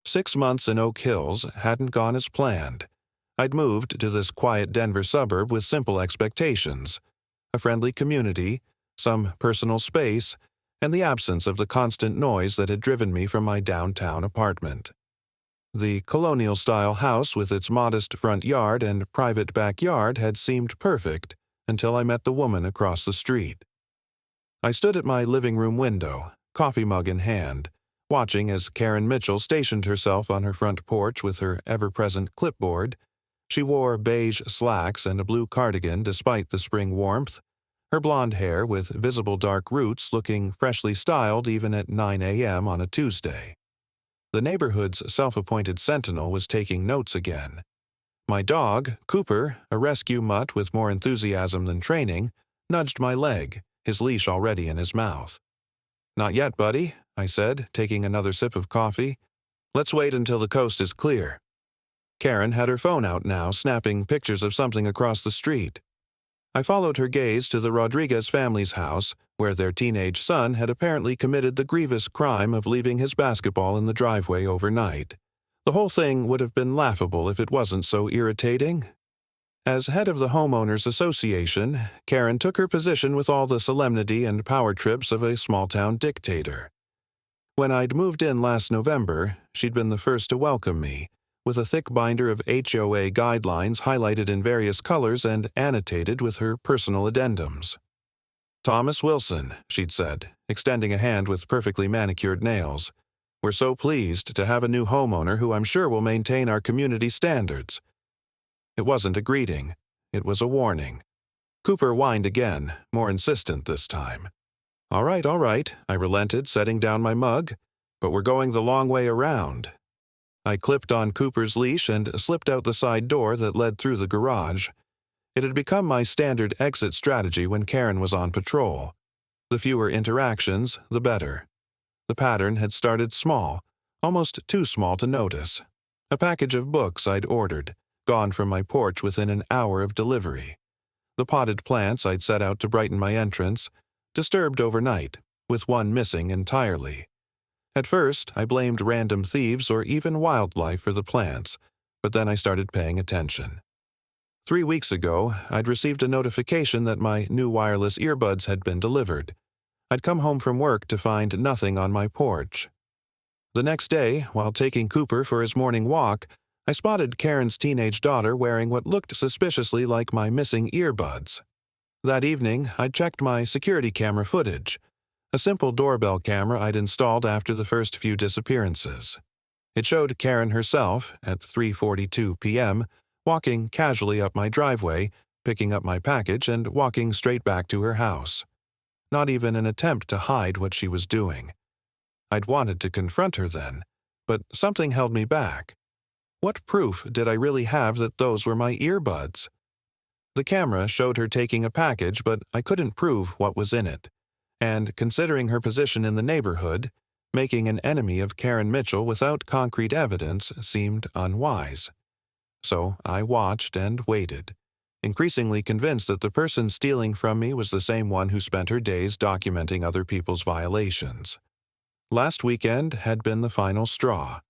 6 months in Oak Hills hadn't gone as planned. I'd moved to this quiet Denver suburb with simple expectations: a friendly community, some personal space, and the absence of the constant noise that had driven me from my downtown apartment. The colonial-style house with its modest front yard and private backyard had seemed perfect until I met the woman across the street. I stood at my living room window, coffee mug in hand, watching as Karen Mitchell stationed herself on her front porch with her ever-present clipboard. She wore beige slacks and a blue cardigan despite the spring warmth, her blonde hair with visible dark roots looking freshly styled even at 9 a.m. on a Tuesday. The neighborhood's self-appointed sentinel was taking notes again. My dog, Cooper, a rescue mutt with more enthusiasm than training, nudged my leg, his leash already in his mouth. "Not yet, buddy," I said, taking another sip of coffee. "Let's wait until the coast is clear." Karen had her phone out now, snapping pictures of something across the street. I followed her gaze to the Rodriguez family's house, where their teenage son had apparently committed the grievous crime of leaving his basketball in the driveway overnight. The whole thing would have been laughable if it wasn't so irritating. As head of the Homeowners Association, Karen took her position with all the solemnity and power trips of a small-town dictator. When I'd moved in last November, she'd been the first to welcome me, with a thick binder of HOA guidelines highlighted in various colors and annotated with her personal addendums. "Thomas Wilson," she'd said, extending a hand with perfectly manicured nails. "We're so pleased to have a new homeowner who I'm sure will maintain our community standards." It wasn't a greeting. It was a warning. Cooper whined again, more insistent this time. All right, I relented, setting down my mug. "But we're going the long way around." I clipped on Cooper's leash and slipped out the side door that led through the garage. It had become my standard exit strategy when Karen was on patrol. The fewer interactions, the better. The pattern had started small, almost too small to notice. A package of books I'd ordered, gone from my porch within an hour of delivery. The potted plants I'd set out to brighten my entrance, disturbed overnight, with one missing entirely. At first, I blamed random thieves or even wildlife for the plants, but then I started paying attention. 3 weeks ago, I'd received a notification that my new wireless earbuds had been delivered. I'd come home from work to find nothing on my porch. The next day, while taking Cooper for his morning walk, I spotted Karen's teenage daughter wearing what looked suspiciously like my missing earbuds. That evening, I'd checked my security camera footage, a simple doorbell camera I'd installed after the first few disappearances. It showed Karen herself, at 3:42 p.m., walking casually up my driveway, picking up my package and walking straight back to her house. Not even an attempt to hide what she was doing. I'd wanted to confront her then, but something held me back. What proof did I really have that those were my earbuds? The camera showed her taking a package, but I couldn't prove what was in it. And considering her position in the neighborhood, making an enemy of Karen Mitchell without concrete evidence seemed unwise. So I watched and waited, increasingly convinced that the person stealing from me was the same one who spent her days documenting other people's violations. Last weekend had been the final straw.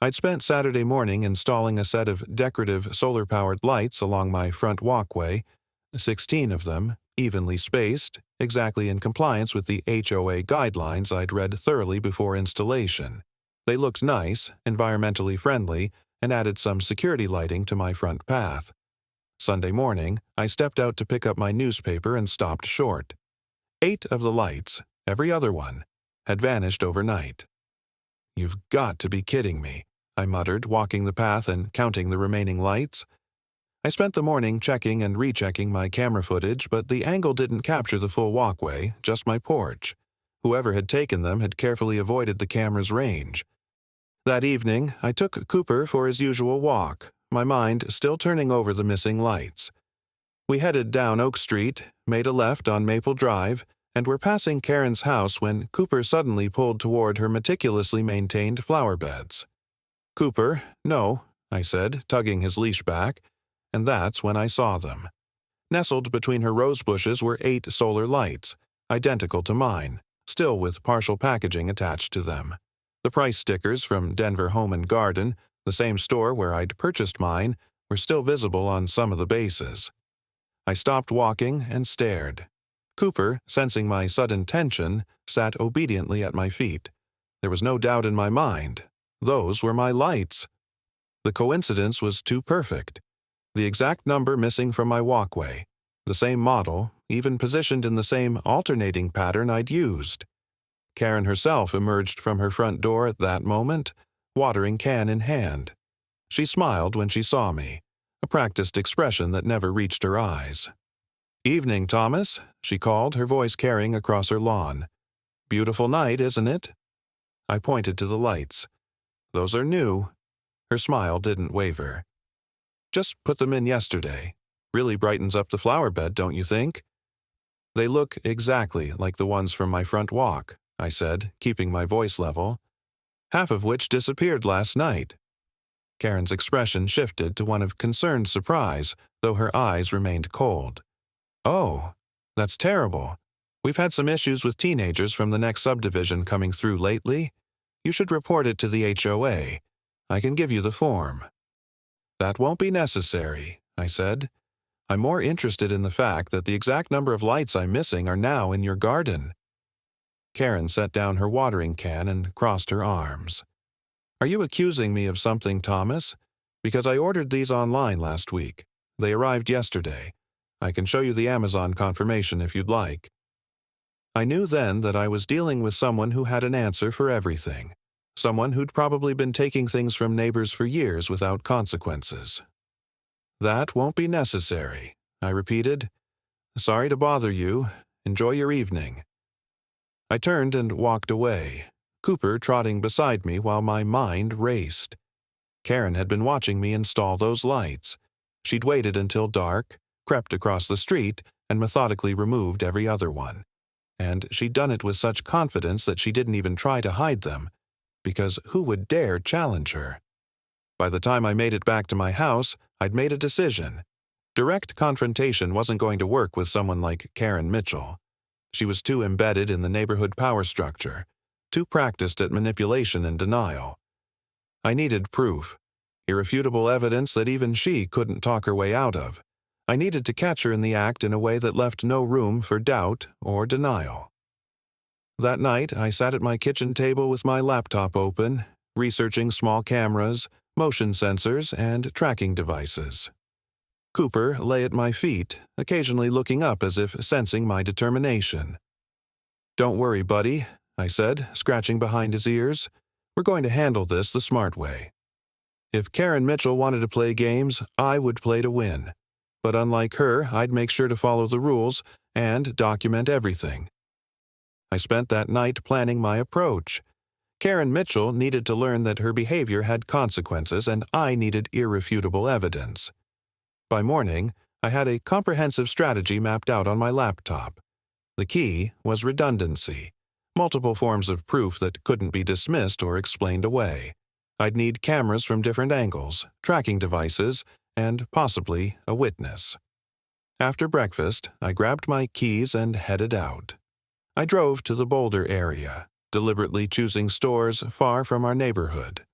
I'd spent Saturday morning installing a set of decorative solar-powered lights along my front walkway, 16 of them, evenly spaced, exactly in compliance with the HOA guidelines I'd read thoroughly before installation. They looked nice, environmentally friendly, and added some security lighting to my front path. Sunday morning, I stepped out to pick up my newspaper and stopped short. 8 of the lights, every other one, had vanished overnight. "You've got to be kidding me," I muttered, walking the path and counting the remaining lights. I spent the morning checking and rechecking my camera footage, but the angle didn't capture the full walkway, just my porch. Whoever had taken them had carefully avoided the camera's range. That evening, I took Cooper for his usual walk, my mind still turning over the missing lights. We headed down Oak Street, made a left on Maple Drive, and were passing Karen's house when Cooper suddenly pulled toward her meticulously maintained flower beds. "Cooper, no," I said, tugging his leash back, and that's when I saw them. Nestled between her rose bushes were 8 solar lights, identical to mine, still with partial packaging attached to them. The price stickers from Denver Home and Garden, the same store where I'd purchased mine, were still visible on some of the bases. I stopped walking and stared. Cooper, sensing my sudden tension, sat obediently at my feet. There was no doubt in my mind. Those were my lights. The coincidence was too perfect. The exact number missing from my walkway. The same model, even positioned in the same alternating pattern I'd used. Karen herself emerged from her front door at that moment, watering can in hand. She smiled when she saw me, a practiced expression that never reached her eyes. "Evening, Thomas," she called, her voice carrying across her lawn. "Beautiful night, isn't it?" I pointed to the lights. "Those are new." Her smile didn't waver. "Just put them in yesterday. Really brightens up the flower bed, don't you think?" "They look exactly like the ones from my front walk," I said, keeping my voice level. "Half of which disappeared last night." Karen's expression shifted to one of concerned surprise, though her eyes remained cold. "Oh, that's terrible. We've had some issues with teenagers from the next subdivision coming through lately. You should report it to the HOA. I can give you the form." "That won't be necessary," I said. "I'm more interested in the fact that the exact number of lights I'm missing are now in your garden." Karen set down her watering can and crossed her arms. "Are you accusing me of something, Thomas? Because I ordered these online last week. They arrived yesterday. I can show you the Amazon confirmation if you'd like." I knew then that I was dealing with someone who had an answer for everything. Someone who'd probably been taking things from neighbors for years without consequences. "That won't be necessary," I repeated. "Sorry to bother you. Enjoy your evening." I turned and walked away, Cooper trotting beside me while my mind raced. Karen had been watching me install those lights. She'd waited until dark, crept across the street, and methodically removed every other one. And she'd done it with such confidence that she didn't even try to hide them, because who would dare challenge her? By the time I made it back to my house, I'd made a decision. Direct confrontation wasn't going to work with someone like Karen Mitchell. She was too embedded in the neighborhood power structure, too practiced at manipulation and denial. I needed proof, irrefutable evidence that even she couldn't talk her way out of. I needed to catch her in the act in a way that left no room for doubt or denial. That night, I sat at my kitchen table with my laptop open, researching small cameras, motion sensors, and tracking devices. Cooper lay at my feet, occasionally looking up as if sensing my determination. "Don't worry, buddy," I said, scratching behind his ears. "We're going to handle this the smart way. If Karen Mitchell wanted to play games, I would play to win. But unlike her, I'd make sure to follow the rules and document everything." I spent that night planning my approach. Karen Mitchell needed to learn that her behavior had consequences, and I needed irrefutable evidence. By morning, I had a comprehensive strategy mapped out on my laptop. The key was redundancy, multiple forms of proof that couldn't be dismissed or explained away. I'd need cameras from different angles, tracking devices, and possibly a witness. After breakfast, I grabbed my keys and headed out. I drove to the Boulder area, deliberately choosing stores far from our neighborhood.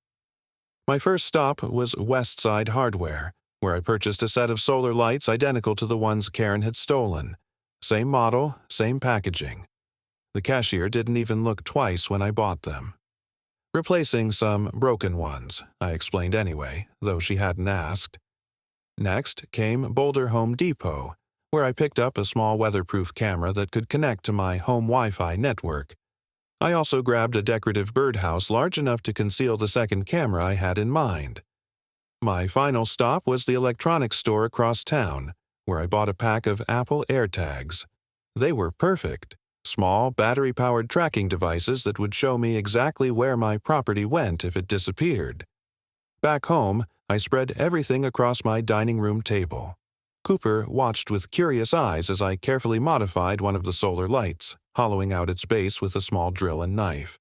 My first stop was Westside Hardware, where I purchased a set of solar lights identical to the ones Karen had stolen. Same model, same packaging. The cashier didn't even look twice when I bought them. Replacing some broken ones, I explained anyway, though she hadn't asked. Next came Boulder Home Depot, where I picked up a small weatherproof camera that could connect to my home Wi-Fi network. I also grabbed a decorative birdhouse large enough to conceal the second camera I had in mind. My final stop was the electronics store across town, where I bought a pack of Apple AirTags. They were perfect, small, battery-powered tracking devices that would show me exactly where my property went if it disappeared. Back home, I spread everything across my dining room table. Cooper watched with curious eyes as I carefully modified one of the solar lights, hollowing out its base with a small drill and knife.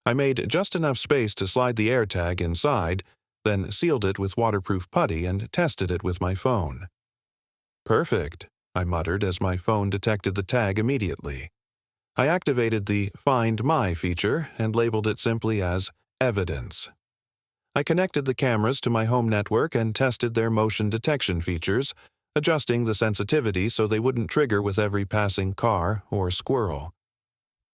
I made just enough space to slide the AirTag inside, then sealed it with waterproof putty and tested it with my phone. "Perfect," I muttered as my phone detected the tag immediately. I activated the Find My feature and labeled it simply as Evidence. I connected the cameras to my home network and tested their motion detection features, adjusting the sensitivity so they wouldn't trigger with every passing car or squirrel.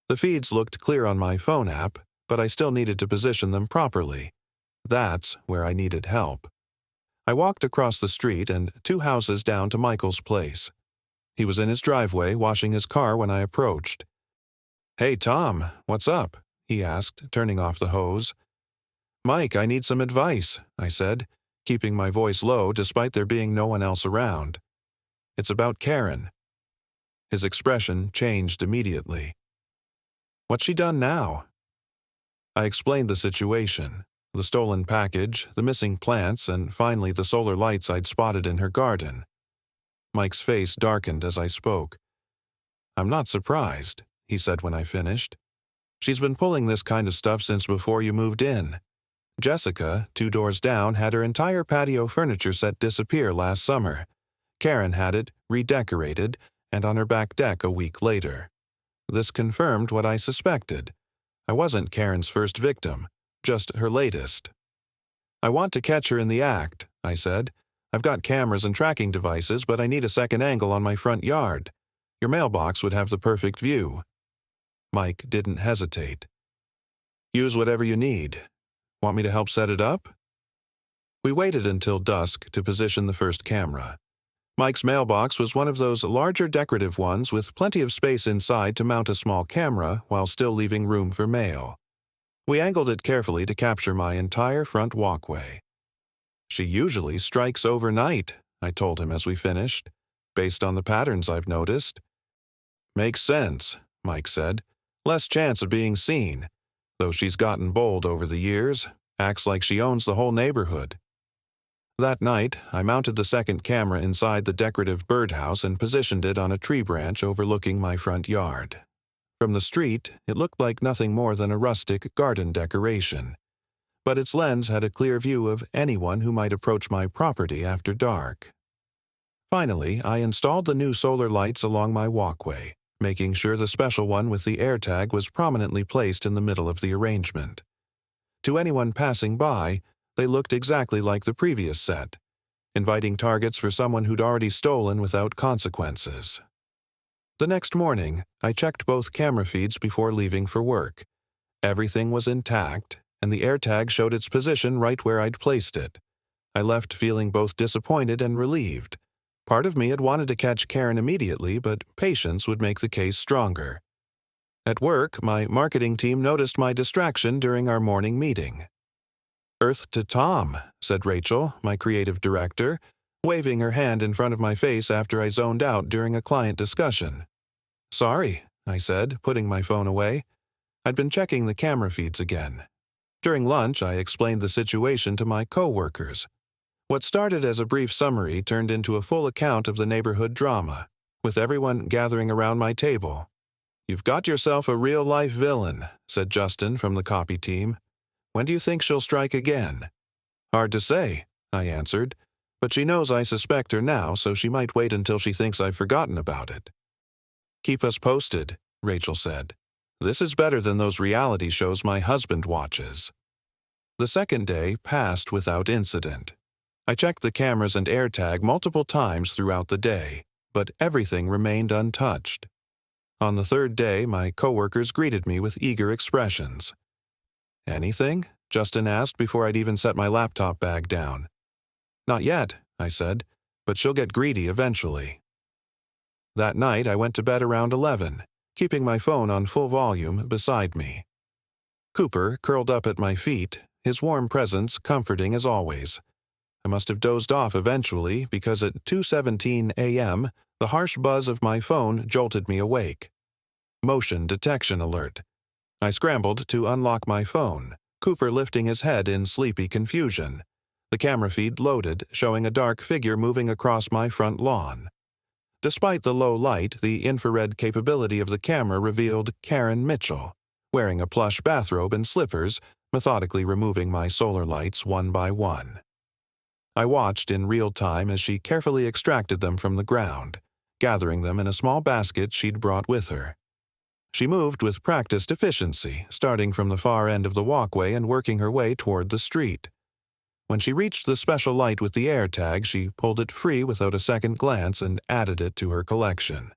The feeds looked clear on my phone app, but I still needed to position them properly. That's where I needed help. I walked across the street and 2 houses down to Michael's place. He was in his driveway washing his car when I approached. "Hey, Tom, what's up?" he asked, turning off the hose. "Mike, I need some advice," I said, keeping my voice low despite there being no one else around. "It's about Karen." His expression changed immediately. "What's she done now?" I explained the situation, the stolen package, the missing plants, and finally the solar lights I'd spotted in her garden. Mike's face darkened as I spoke. "I'm not surprised," he said when I finished. "She's been pulling this kind of stuff since before you moved in. Jessica, 2 doors down, had her entire patio furniture set disappear last summer. Karen had it redecorated and on her back deck a week later. This confirmed what I suspected. I wasn't Karen's first victim, just her latest. I want to catch her in the act," I said. "I've got cameras and tracking devices, but I need a second angle on my front yard. Your mailbox would have the perfect view." Mike didn't hesitate. "Use whatever you need. Want me to help set it up?" We waited until dusk to position the first camera. Mike's mailbox was one of those larger decorative ones with plenty of space inside to mount a small camera while still leaving room for mail. We angled it carefully to capture my entire front walkway. "She usually strikes overnight," I told him as we finished, "based on the patterns I've noticed." "Makes sense," Mike said. "Less chance of being seen, though she's gotten bold over the years, acts like she owns the whole neighborhood." That night, I mounted the second camera inside the decorative birdhouse and positioned it on a tree branch overlooking my front yard. From the street, it looked like nothing more than a rustic garden decoration, but its lens had a clear view of anyone who might approach my property after dark. Finally, I installed the new solar lights along my walkway, making sure the special one with the AirTag was prominently placed in the middle of the arrangement. To anyone passing by, they looked exactly like the previous set, inviting targets for someone who'd already stolen without consequences. The next morning, I checked both camera feeds before leaving for work. Everything was intact, and the AirTag showed its position right where I'd placed it. I left feeling both disappointed and relieved. Part of me had wanted to catch Karen immediately, but patience would make the case stronger. At work, my marketing team noticed my distraction during our morning meeting. "Earth to Tom," said Rachel, my creative director, waving her hand in front of my face after I zoned out during a client discussion. "Sorry," I said, putting my phone away. I'd been checking the camera feeds again. During lunch, I explained the situation to my co-workers. What started as a brief summary turned into a full account of the neighborhood drama, with everyone gathering around my table. "You've got yourself a real-life villain," said Justin from the copy team. "When do you think she'll strike again?" "Hard to say," I answered, "but she knows I suspect her now, so she might wait until she thinks I've forgotten about it." "Keep us posted," Rachel said. "This is better than those reality shows my husband watches." The second day passed without incident. I checked the cameras and AirTag multiple times throughout the day, but everything remained untouched. On the third day, my coworkers greeted me with eager expressions. "Anything?" Justin asked before I'd even set my laptop bag down. "Not yet," I said, "but she'll get greedy eventually." That night, I went to bed around 11, keeping my phone on full volume beside me. Cooper curled up at my feet, his warm presence comforting as always. I must have dozed off eventually because at 2:17 a.m., the harsh buzz of my phone jolted me awake. Motion detection alert. I scrambled to unlock my phone, Cooper lifting his head in sleepy confusion. The camera feed loaded, showing a dark figure moving across my front lawn. Despite the low light, the infrared capability of the camera revealed Karen Mitchell, wearing a plush bathrobe and slippers, methodically removing my solar lights one by one. I watched in real time as she carefully extracted them from the ground, gathering them in a small basket she'd brought with her. She moved with practiced efficiency, starting from the far end of the walkway and working her way toward the street. When she reached the special light with the AirTag, she pulled it free without a second glance and added it to her collection.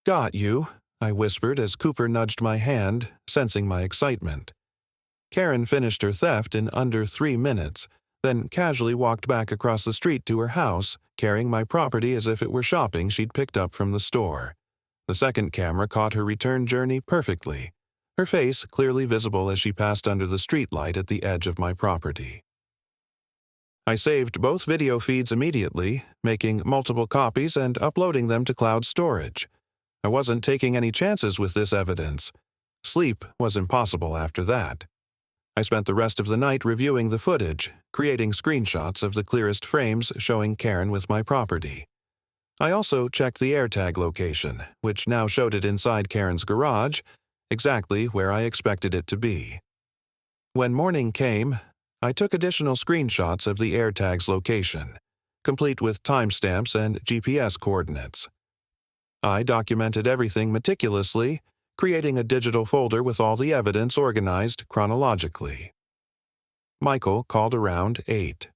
"Got you," I whispered as Cooper nudged my hand, sensing my excitement. Karen finished her theft in under 3 minutes, then casually walked back across the street to her house, carrying my property as if it were shopping she'd picked up from the store. The second camera caught her return journey perfectly, her face clearly visible as she passed under the streetlight at the edge of my property. I saved both video feeds immediately, making multiple copies and uploading them to cloud storage. I wasn't taking any chances with this evidence. Sleep was impossible after that. I spent the rest of the night reviewing the footage, creating screenshots of the clearest frames showing Karen with my property. I also checked the AirTag location, which now showed it inside Karen's garage, exactly where I expected it to be. When morning came, I took additional screenshots of the AirTag's location, complete with timestamps and GPS coordinates. I documented everything meticulously, creating a digital folder with all the evidence organized chronologically. Michael called around 8.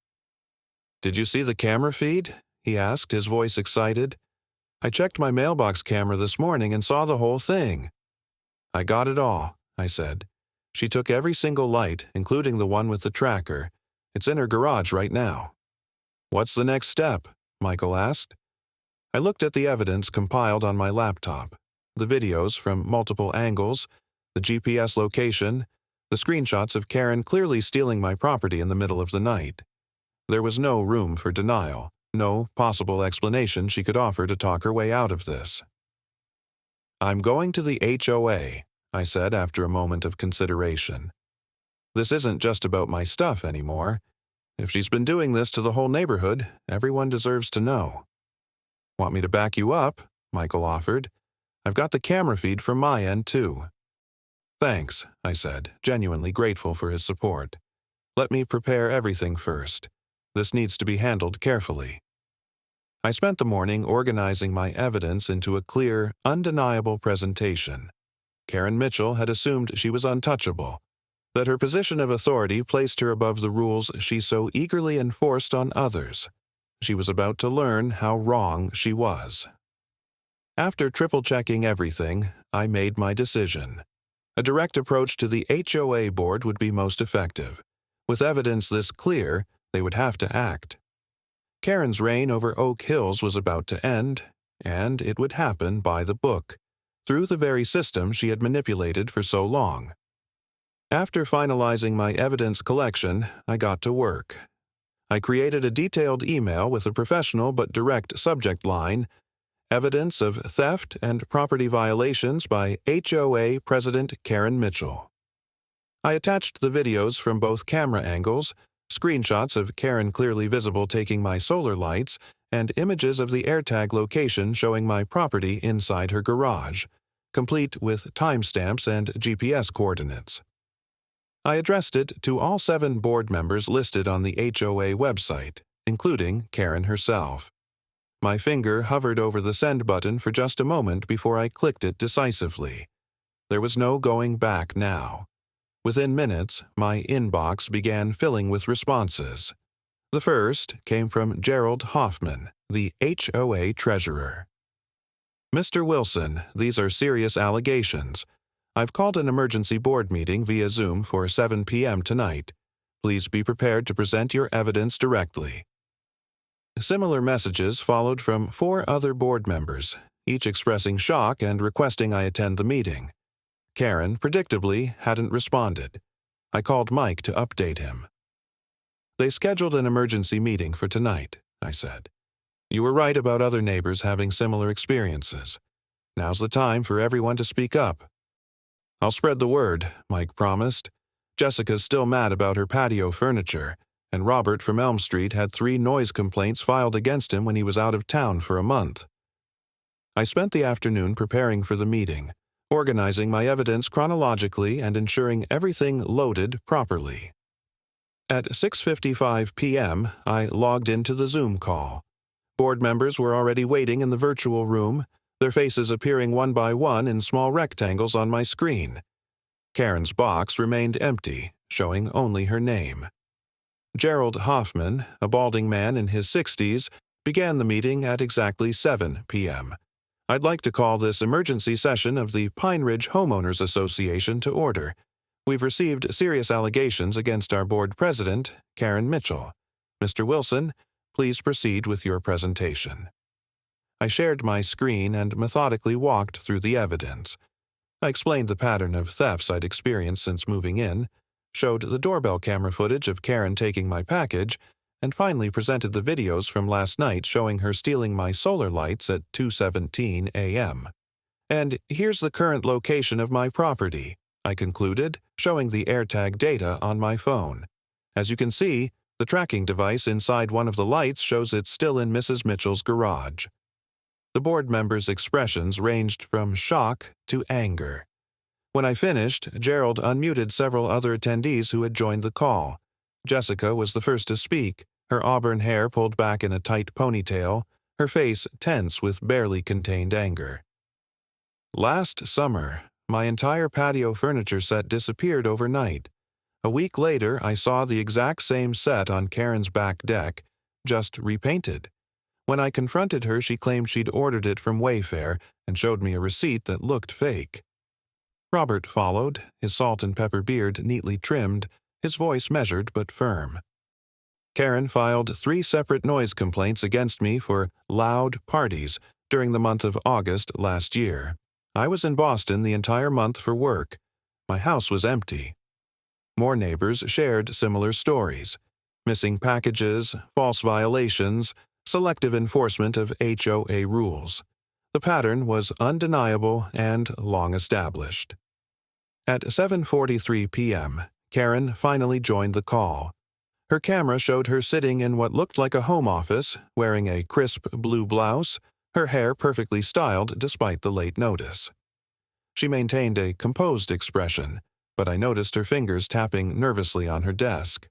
"Did you see the camera feed?" he asked, his voice excited. "I checked my mailbox camera this morning and saw the whole thing." "I got it all," I said. "She took every single light, including the one with the tracker. It's in her garage right now." "What's the next step?" Michael asked. I looked at the evidence compiled on my laptop, the videos from multiple angles, the GPS location, the screenshots of Karen clearly stealing my property in the middle of the night. There was no room for denial, no possible explanation she could offer to talk her way out of this. "I'm going to the HOA," I said after a moment of consideration. "This isn't just about my stuff anymore. If she's been doing this to the whole neighborhood, everyone deserves to know." "Want me to back you up?" Michael offered. "I've got the camera feed from my end, too." "Thanks," I said, genuinely grateful for his support. "Let me prepare everything first. This needs to be handled carefully." I spent the morning organizing my evidence into a clear, undeniable presentation. Karen Mitchell had assumed she was untouchable, that her position of authority placed her above the rules she so eagerly enforced on others. She was about to learn how wrong she was. After triple-checking everything, I made my decision. A direct approach to the HOA board would be most effective. With evidence this clear, they would have to act. Karen's reign over Oak Hills was about to end, and it would happen by the book, through the very system she had manipulated for so long. After finalizing my evidence collection, I got to work. I created a detailed email with a professional but direct subject line, "Evidence of theft and property violations by HOA President Karen Mitchell." I attached the videos from both camera angles, screenshots of Karen clearly visible taking my solar lights, and images of the AirTag location showing my property inside her garage, complete with timestamps and GPS coordinates. I addressed it to all 7 board members listed on the HOA website, including Karen herself. My finger hovered over the send button for just a moment before I clicked it decisively. There was no going back now. Within minutes, my inbox began filling with responses. The first came from Gerald Hoffman, the HOA treasurer. "Mr. Wilson, these are serious allegations. I've called an emergency board meeting via Zoom for 7 p.m. tonight. Please be prepared to present your evidence directly." Similar messages followed from 4 other board members, each expressing shock and requesting I attend the meeting. Karen, predictably, hadn't responded. I called Mike to update him. "They scheduled an emergency meeting for tonight," I said. "You were right about other neighbors having similar experiences. Now's the time for everyone to speak up." "I'll spread the word," Mike promised. "Jessica's still mad about her patio furniture, and Robert from Elm Street had 3 noise complaints filed against him when he was out of town for a month." I spent the afternoon preparing for the meeting, organizing my evidence chronologically and ensuring everything loaded properly. At 6:55 p.m., I logged into the Zoom call. Board members were already waiting in the virtual room, their faces appearing one by one in small rectangles on my screen. Karen's box remained empty, showing only her name. Gerald Hoffman, a balding man in his 60s, began the meeting at exactly 7 p.m. I'd like to call this emergency session of the Pine Ridge Homeowners Association to order. We've received serious allegations against our board president, Karen Mitchell. Mr. Wilson, please proceed with your presentation. I shared my screen and methodically walked through the evidence. I explained the pattern of thefts I'd experienced since moving in, showed the doorbell camera footage of Karen taking my package, and finally presented the videos from last night showing her stealing my solar lights at 2:17 a.m. And here's the current location of my property, I concluded, showing the AirTag data on my phone. As you can see, the tracking device inside one of the lights shows it's still in Mrs. Mitchell's garage. The board members' expressions ranged from shock to anger. When I finished, Gerald unmuted several other attendees who had joined the call. Jessica was the first to speak, her auburn hair pulled back in a tight ponytail, her face tense with barely contained anger. Last summer, my entire patio furniture set disappeared overnight. A week later, I saw the exact same set on Karen's back deck, just repainted. When I confronted her, she claimed she'd ordered it from Wayfair and showed me a receipt that looked fake. Robert followed, his salt and pepper beard neatly trimmed, his voice measured but firm. Karen filed 3 separate noise complaints against me for loud parties during the month of August last year. I was in Boston the entire month for work. My house was empty. More neighbors shared similar stories: missing packages, false violations, selective enforcement of HOA rules. The pattern was undeniable and long established. At 7:43 p.m., Karen finally joined the call. Her camera showed her sitting in what looked like a home office, wearing a crisp blue blouse, her hair perfectly styled despite the late notice. She maintained a composed expression, but I noticed her fingers tapping nervously on her desk.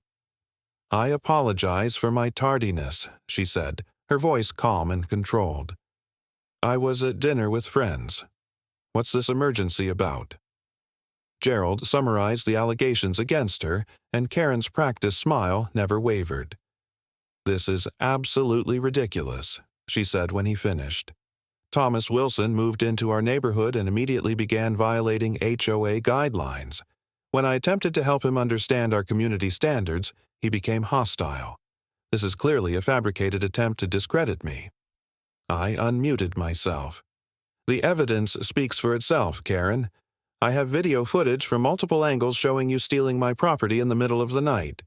"I apologize for my tardiness," she said, her voice calm and controlled. "I was at dinner with friends. What's this emergency about?" Gerald summarized the allegations against her, and Karen's practiced smile never wavered. "This is absolutely ridiculous," she said when he finished. "Thomas Wilson moved into our neighborhood and immediately began violating HOA guidelines. When I attempted to help him understand our community standards, he became hostile. This is clearly a fabricated attempt to discredit me." I unmuted myself. "The evidence speaks for itself, Karen. I have video footage from multiple angles showing you stealing my property in the middle of the night."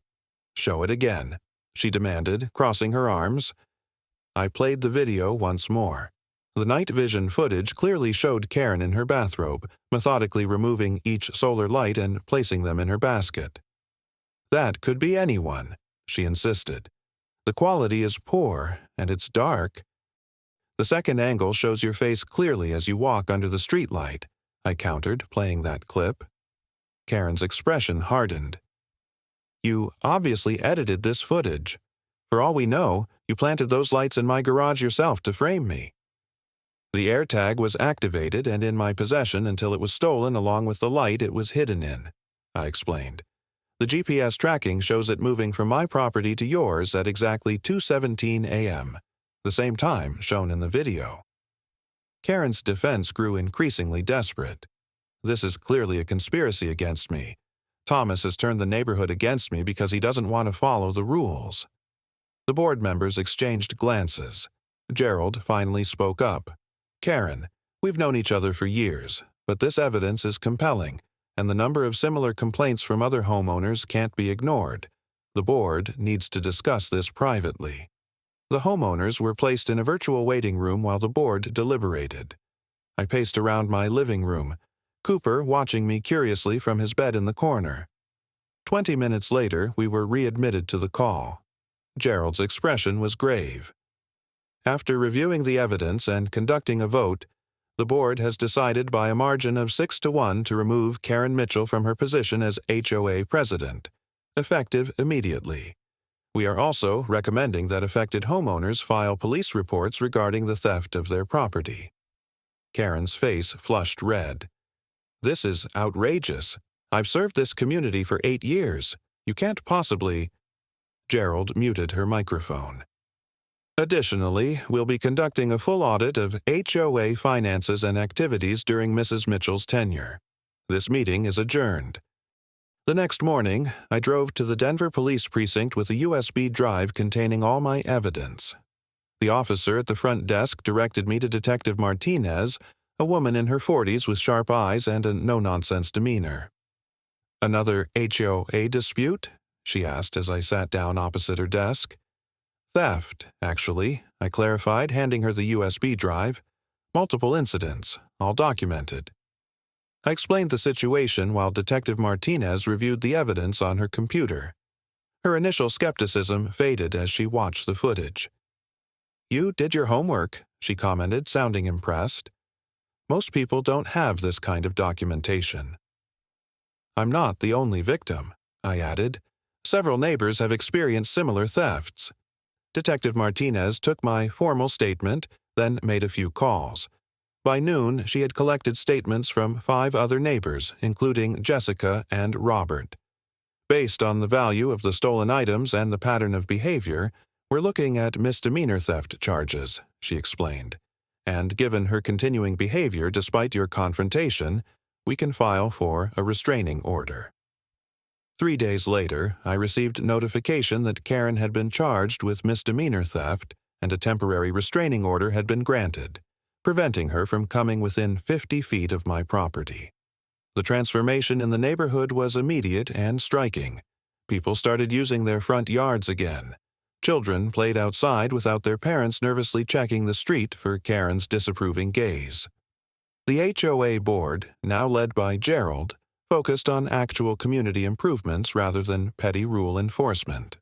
"Show it again," she demanded, crossing her arms. I played the video once more. The night vision footage clearly showed Karen in her bathrobe, methodically removing each solar light and placing them in her basket. "That could be anyone," she insisted. "The quality is poor, and it's dark." "The second angle shows your face clearly as you walk under the streetlight," I countered, playing that clip. Karen's expression hardened. "You obviously edited this footage. For all we know, you planted those lights in my garage yourself to frame me." "The AirTag was activated and in my possession until it was stolen along with the light it was hidden in," I explained. "The GPS tracking shows it moving from my property to yours at exactly 2:17 a.m., the same time shown in the video." Karen's defense grew increasingly desperate. "This is clearly a conspiracy against me. Thomas has turned the neighborhood against me because he doesn't want to follow the rules." The board members exchanged glances. Gerald finally spoke up. "Karen, we've known each other for years, but this evidence is compelling, and the number of similar complaints from other homeowners can't be ignored. The board needs to discuss this privately." The homeowners were placed in a virtual waiting room while the board deliberated. I paced around my living room, Cooper watching me curiously from his bed in the corner. 20 minutes later, we were readmitted to the call. Gerald's expression was grave. "After reviewing the evidence and conducting a vote, the board has decided by a margin of 6-1 to remove Karen Mitchell from her position as HOA president, effective immediately. We are also recommending that affected homeowners file police reports regarding the theft of their property." Karen's face flushed red. "This is outrageous. I've served this community for 8 years. You can't possibly—" Gerald muted her microphone. "Additionally, we'll be conducting a full audit of HOA finances and activities during Mrs. Mitchell's tenure. This meeting is adjourned." The next morning, I drove to the Denver Police Precinct with a USB drive containing all my evidence. The officer at the front desk directed me to Detective Martinez, a woman in her 40s with sharp eyes and a no-nonsense demeanor. "Another HOA dispute?" she asked as I sat down opposite her desk. "Theft, actually," I clarified, handing her the USB drive. "Multiple incidents, all documented." I explained the situation while Detective Martinez reviewed the evidence on her computer. Her initial skepticism faded as she watched the footage. "You did your homework," she commented, sounding impressed. "Most people don't have this kind of documentation." "I'm not the only victim," I added. "Several neighbors have experienced similar thefts." Detective Martinez took my formal statement, then made a few calls. By noon, she had collected statements from 5 other neighbors, including Jessica and Robert. "Based on the value of the stolen items and the pattern of behavior, we're looking at misdemeanor theft charges," she explained. "And given her continuing behavior despite your confrontation, we can file for a restraining order." 3 days later, I received notification that Karen had been charged with misdemeanor theft and a temporary restraining order had been granted, preventing her from coming within 50 feet of my property. The transformation in the neighborhood was immediate and striking. People started using their front yards again. Children played outside without their parents nervously checking the street for Karen's disapproving gaze. The HOA board, now led by Gerald, focused on actual community improvements rather than petty rule enforcement.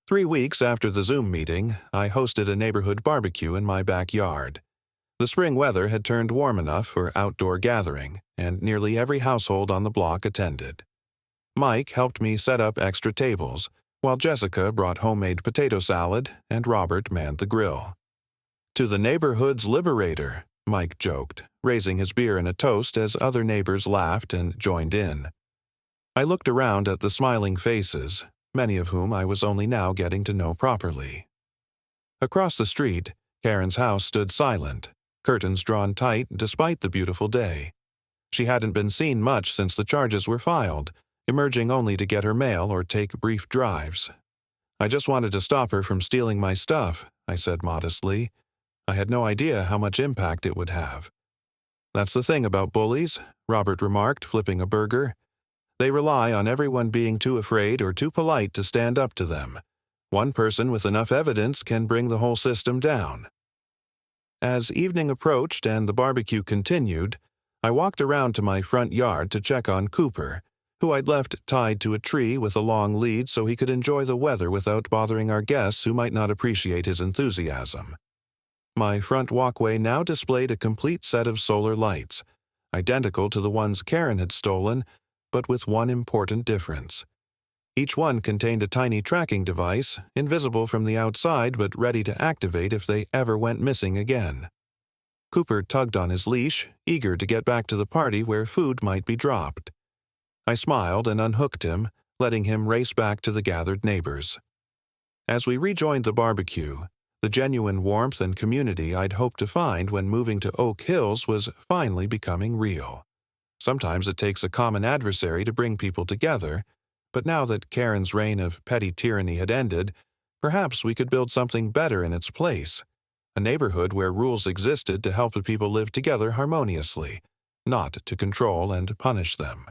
3 weeks after the Zoom meeting, I hosted a neighborhood barbecue in my backyard. The spring weather had turned warm enough for outdoor gathering, and nearly every household on the block attended. Mike helped me set up extra tables, while Jessica brought homemade potato salad and Robert manned the grill. "To the neighborhood's liberator," Mike joked, raising his beer in a toast as other neighbors laughed and joined in. I looked around at the smiling faces, many of whom I was only now getting to know properly. Across the street, Karen's house stood silent, curtains drawn tight despite the beautiful day. She hadn't been seen much since the charges were filed, emerging only to get her mail or take brief drives. "I just wanted to stop her from stealing my stuff," I said modestly. I had no idea how much impact it would have. "That's the thing about bullies," Robert remarked, flipping a burger. "They rely on everyone being too afraid or too polite to stand up to them. One person with enough evidence can bring the whole system down." As evening approached and the barbecue continued, I walked around to my front yard to check on Cooper, who I'd left tied to a tree with a long lead so he could enjoy the weather without bothering our guests who might not appreciate his enthusiasm. My front walkway now displayed a complete set of solar lights, identical to the ones Karen had stolen, but with one important difference. Each one contained a tiny tracking device, invisible from the outside but ready to activate if they ever went missing again. Cooper tugged on his leash, eager to get back to the party where food might be dropped. I smiled and unhooked him, letting him race back to the gathered neighbors. As we rejoined the barbecue, the genuine warmth and community I'd hoped to find when moving to Oak Hills was finally becoming real. Sometimes it takes a common adversary to bring people together, but now that Karen's reign of petty tyranny had ended, perhaps we could build something better in its place. A neighborhood where rules existed to help the people live together harmoniously, not to control and punish them.